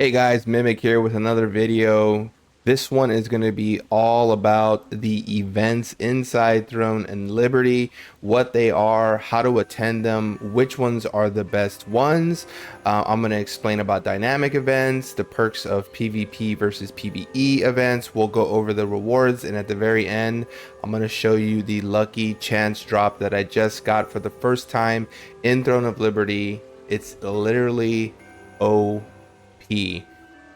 Hey guys, Mimic here with another video. This one is going to be all about the events inside Throne and Liberty, what they are, how to attend them, which ones are the best ones. I'm going to explain about dynamic events, the perks of PvP versus PvE events. We'll go over the rewards, and at the very end, I'm going to show you the lucky chance drop that I just got for the first time in Throne of Liberty. It's literally OP.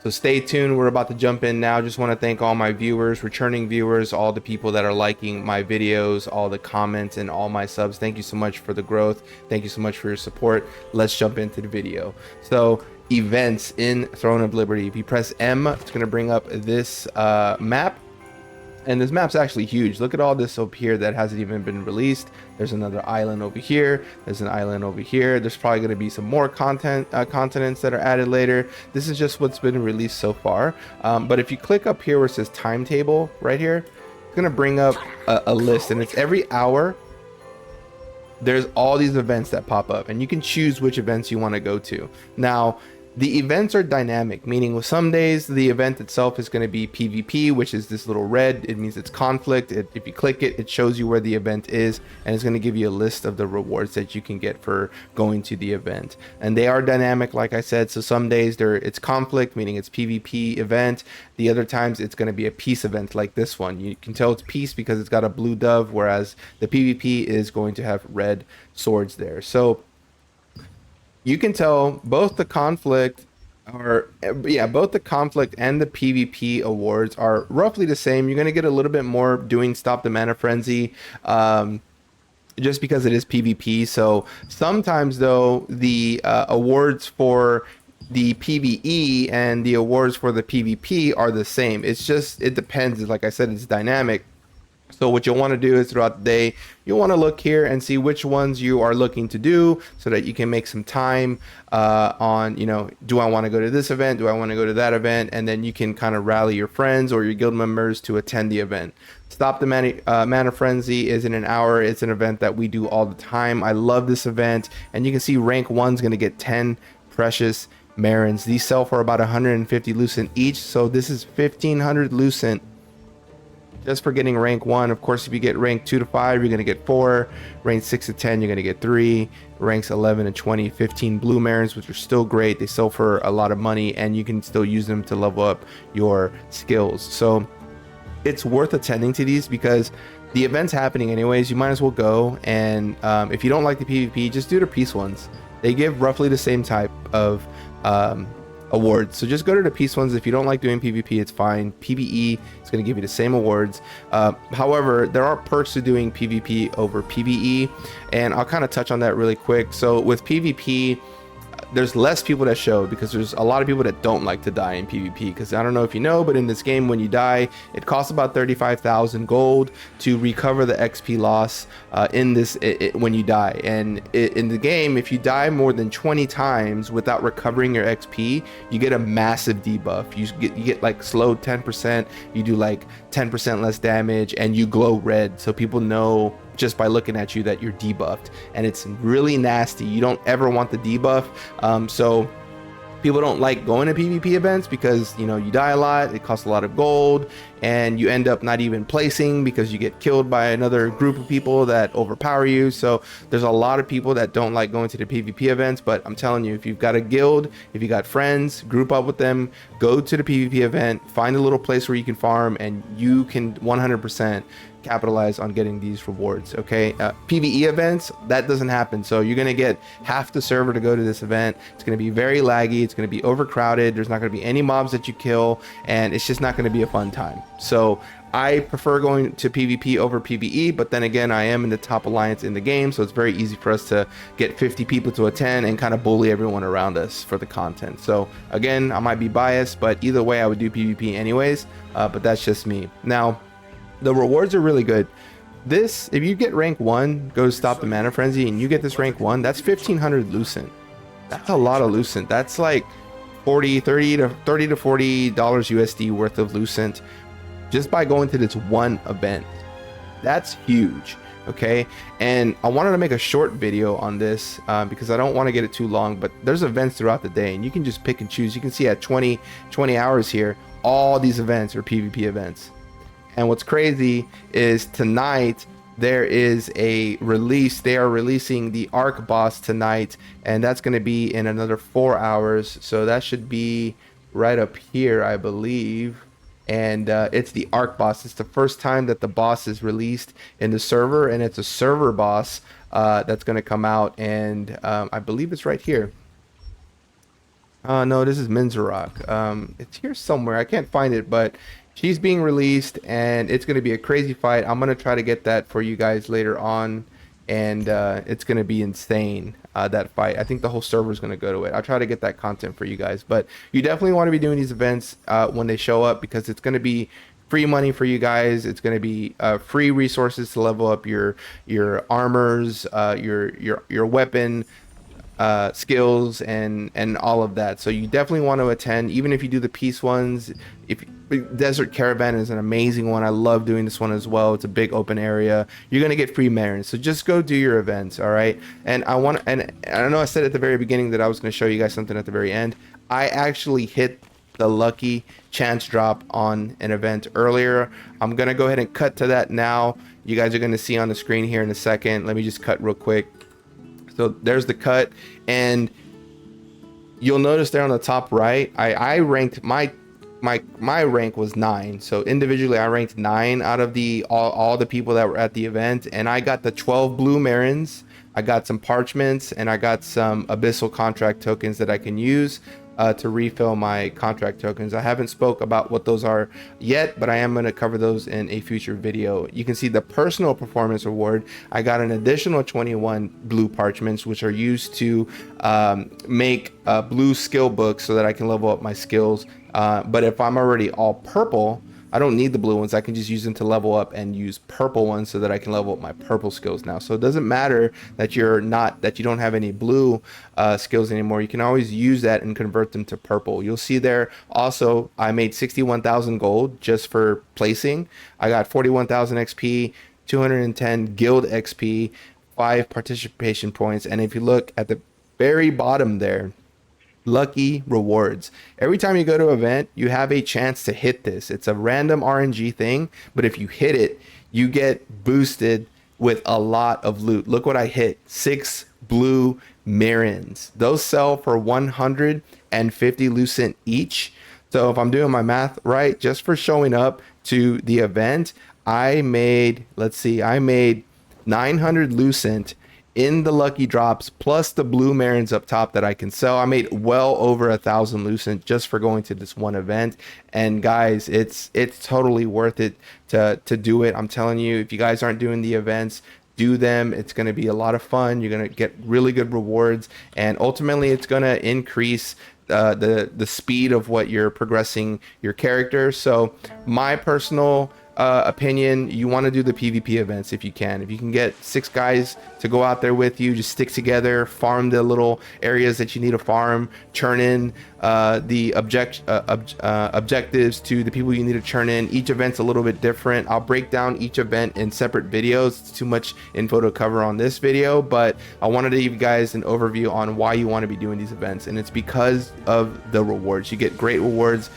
So stay tuned. We're about to jump in now. Just want to thank all my viewers, returning viewers, all the people that are liking my videos, all the comments, and all my subs. Thank you so much for the growth. Thank you so much for your support. Let's jump into the video. So events in Throne of Liberty. If you press M, it's going to bring up this map. And this map's actually huge. Look at all this up here that hasn't even been released. There's another island over here. There's an island over here. There's probably going to be some more continents that are added later. This is just what's been released so far. But if you click up here where it says timetable right here, it's going to bring up a list, and it's every hour. There's all these events that pop up, and you can choose which events you want to go to. Now, the events are dynamic, meaning with some days the event itself is going to be PvP, which is this little red. It means it's conflict. If you click it, it shows you where the event is, and it's going to give you a list of the rewards that you can get for going to the event. And they are dynamic, like I said. So some days it's conflict, meaning it's PvP event. The other times it's going to be a peace event, like this one. You can tell it's peace because it's got a blue dove, whereas the PvP is going to have red swords there. So you can tell both the conflict both the conflict and the PvP awards are roughly the same. You're going to get a little bit more doing Stop the Mana Frenzy, just because it is PvP. So sometimes though, the awards for the PvE and the awards for the PvP are the same. It depends. Like I said, it's dynamic. So what you'll want to do is throughout the day, you'll want to look here and see which ones you are looking to do so that you can make some time on, do I want to go to this event? Do I want to go to that event? And then you can kind of rally your friends or your guild members to attend the event. Stop the Mana Frenzy is in an hour. It's an event that we do all the time. I love this event. And you can see rank 1's going to get 10 precious Marins. These sell for about 150 lucent each. So this is 1,500 lucent just for getting rank 1. Of course, if you get rank 2 to 5, you're going to get 4. Rank 6 to 10, you're going to get 3. Ranks 11 and 20, 15 blue marins, which are still great. They sell for a lot of money, and you can still use them to level up your skills. So it's worth attending to these because the event's happening anyways. You might as well go. And if you don't like the PvP, just do the peace ones. They give roughly the same type of awards. So just go to the peace ones. If you don't like doing PvP, it's fine. PvE is going to give you the same awards. However, there are perks to doing PvP over PvE, and I'll kind of touch on that really quick. So with PvP, there's less people that show because there's a lot of people that don't like to die in PvP. Because I don't know if you know, but in this game, when you die, it costs about 35,000 gold to recover the XP loss when you die. And in the game, if you die more than 20 times without recovering your XP, you get a massive debuff. You get like slowed 10%. You do like 10% less damage, and you glow red, so people know just by looking at you that you're debuffed, and it's really nasty. You don't ever want the debuff. So people don't like going to PvP events because you die a lot, it costs a lot of gold, and you end up not even placing because you get killed by another group of people that overpower you. So there's a lot of people that don't like going to the PvP events. But I'm telling you, if you've got a guild, if you got friends, group up with them, go to the PvP event, find a little place where you can farm, and you can 100% capitalize on getting these rewards. Okay, PvE events, that doesn't happen. So you're gonna get half the server to go to this event. It's gonna be very laggy, it's gonna be overcrowded, there's not gonna be any mobs that you kill, and it's just not gonna be a fun time. So I prefer going to PvP over PvE, but then again, I am in the top alliance in the game, so it's very easy for us to get 50 people to attend and kind of bully everyone around us for the content. So again, I might be biased, but either way, I would do PvP anyways, but that's just me. Now, the rewards are really good. This, if you get rank 1, go to Stop the Mana Frenzy, and you get this rank 1, that's 1,500 lucent. That's a lot of lucent. That's like $30 to $40 USD worth of lucent just by going to this one event. That's huge. Okay, and I wanted to make a short video on this because I don't want to get it too long, but there's events throughout the day and you can just pick and choose. You can see at 20 hours here, all these events are PvP events. And what's crazy is tonight there is a release. They are releasing the Arc boss tonight, and that's going to be in another 4 hours. So that should be right up here, I believe. And it's the Arc boss. It's the first time that the boss is released in the server, and it's a server boss that's going to come out. And I believe it's right here. No, this is Minzarok. It's here somewhere. I can't find it, but she's being released, and it's going to be a crazy fight. I'm going to try to get that for you guys later on, and it's going to be insane, that fight. I think the whole server is going to go to it. I'll try to get that content for you guys, but you definitely want to be doing these events when they show up, because it's going to be free money for you guys. It's going to be free resources to level up your armors, your weapon skills, and all of that. So you definitely want to attend, even if you do the peace ones. If Desert Caravan is an amazing one. I love doing this one as well. It's a big open area. You're gonna get free Marins, so just go do your events. All right. And I know I said at the very beginning that I was going to show you guys something at the very end. I actually hit the lucky chance drop on an event earlier. I'm gonna go ahead and cut to that now. You guys are going to see on the screen here in a second. Let me just cut real quick. So there's the cut, and you'll notice there on the top right, I ranked my rank was 9. So individually I ranked 9 out of the all the people that were at the event, and I got the 12 blue Marins, I got some parchments, and I got some abyssal contract tokens that I can use to refill my contract tokens. I haven't spoke about what those are yet, but I am going to cover those in a future video. You can see the personal performance reward. I got an additional 21 blue parchments, which are used to make blue skill books so that I can level up my skills. But if I'm already all purple, I don't need the blue ones. I can just use them to level up and use purple ones so that I can level up my purple skills now. So it doesn't matter that you don't have any blue skills anymore. You can always use that and convert them to purple. You'll see there also I made 61,000 gold just for placing. I got 41,000 XP, 210 guild XP, 5 participation points, and if you look at the very bottom there, lucky rewards. Every time you go to an event, you have a chance to hit this. It's a random RNG thing, but if you hit it, you get boosted with a lot of loot. Look what I hit. 6 blue Marins. Those sell for 150 lucent each. So if I'm doing my math right, just for showing up to the event, I made 900 lucent in the lucky drops, plus the blue Marins up top that I can sell. I made well over 1,000 lucent just for going to this one event. And guys, it's totally worth it to do it. I'm telling you, if you guys aren't doing the events, do them. It's going to be a lot of fun. You're going to get really good rewards, and ultimately it's going to increase the speed of what you're progressing your character. So my personal opinion, you want to do the PvP events if you can. If you can get 6 guys to go out there with you, just stick together, farm the little areas that you need to farm, churn in the objectives to the people you need to churn in. Each event's a little bit different. I'll break down each event in separate videos. It's too much info to cover on this video, but I wanted to give you guys an overview on why you want to be doing these events, and it's because of the rewards. You get great rewards.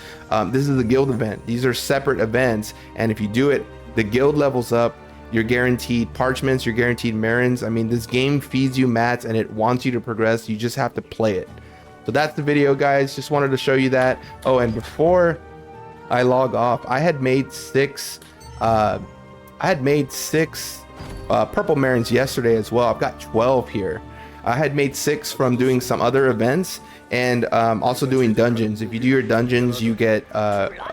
This is a guild event. These are separate events, and if you do it, the guild levels up. You're guaranteed parchments, you're guaranteed Marins. I mean, this game feeds you mats and it wants you to progress. You just have to play it. So that's the video, guys. Just wanted to show you that. Oh, and before I log off, I had made 6 purple Marins yesterday as well. I've got 12 here. I had made 6 from doing some other events, and also doing dungeons. If you do your dungeons, you get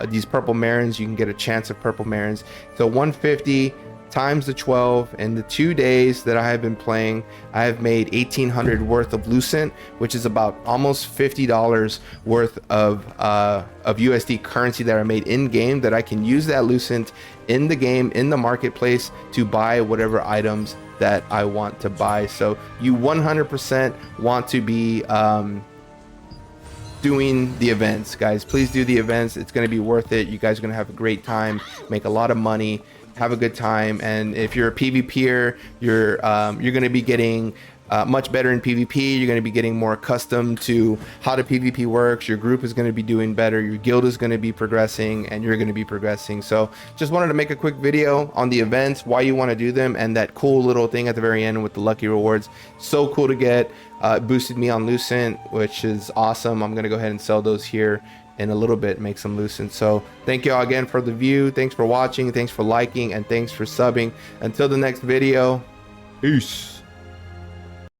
these purple Marins. You can get a chance of purple Marins. So 150 times the 12. In the 2 days that I have been playing, I have made 1,800 worth of lucent, which is about almost $50 worth of USD currency that I made in game, that I can use that lucent in the game, in the marketplace, to buy whatever items that I want to buy. So you 100% want to be doing the events, guys. Please do the events. It's going to be worth it. You guys are going to have a great time, make a lot of money, have a good time. And if you're a PvPer, you're going to be getting much better in PvP. You're going to be getting more accustomed to how the PvP works. Your group is going to be doing better. Your guild is going to be progressing, and you're going to be progressing. So just wanted to make a quick video on the events, why you want to do them, and that cool little thing at the very end with the lucky rewards. So cool to get. It boosted me on Lucent, which is awesome. I'm going to go ahead and sell those here in a little bit, make some Lucent. So thank you all again for the view. Thanks for watching. Thanks for liking, and thanks for subbing. Until the next video, peace.